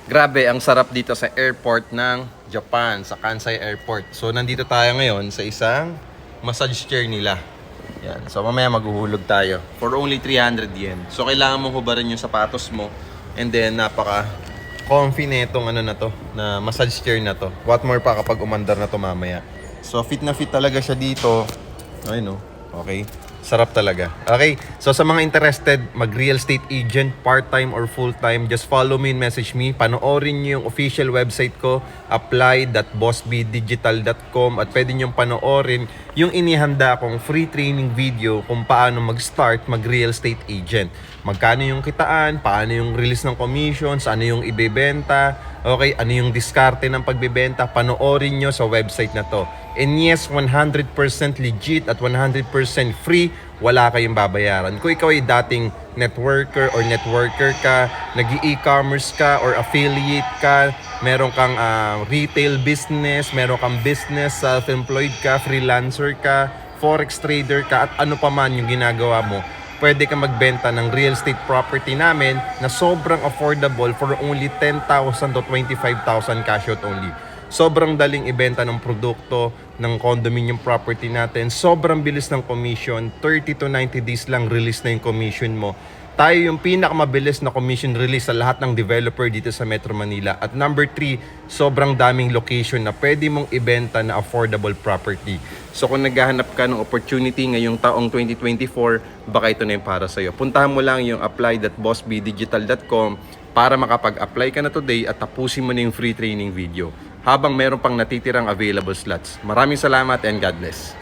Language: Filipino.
Grabe, ang sarap dito sa airport ng Japan, sa Kansai Airport. So, nandito tayo ngayon sa isang massage chair nila. Yan. So, mamaya maghuhulog tayo. For only 300 yen. So, kailangan mong hubarin yung sapatos mo. And then, napaka-comfy na itong ano na to, na massage chair na to. What more pa kapag umandar na to mamaya. So, fit na fit talaga siya dito. Ay, no. Okay. Sarap talaga. Okay, so sa mga interested, mag-real estate agent, part-time or full-time, just follow me and message me. Panoorin nyo yung official website ko, apply.bossbdigital.com, at pwede nyo panoorin yung inihanda kong free training video kung paano mag-start mag-real estate agent. Magkano yung kitaan, paano yung release ng commissions, ano yung ibebenta, okay, ano yung diskarte ng pagbebenta, panoorin nyo sa website na to. And yes, 100% legit at 100% free, wala kayong babayaran. Kung ikaw ay dating networker or networker ka, nag-e-commerce ka or affiliate ka, meron kang retail business, meron kang business, self-employed ka, freelancer ka, forex trader ka, at ano pa man yung ginagawa mo, pwede kang magbenta ng real estate property namin na sobrang affordable for only 10,000 to 25,000 cash out only. Sobrang daling ibenta ng produkto ng condominium property natin. Sobrang bilis ng commission. 30 to 90 days lang release na yung commission mo. Tayo yung pinakamabilis na commission release sa lahat ng developer dito sa Metro Manila. At number 3, sobrang daming location na pwede mong ibenta na affordable property. So kung naghahanap ka ng opportunity ngayong taong 2024, baka ito na yung para sa'yo. Puntahan mo lang yung apply.bossbdigital.com para makapag-apply ka na today at tapusin mo na yung free training video habang meron pang natitirang available slots. Maraming salamat and God bless.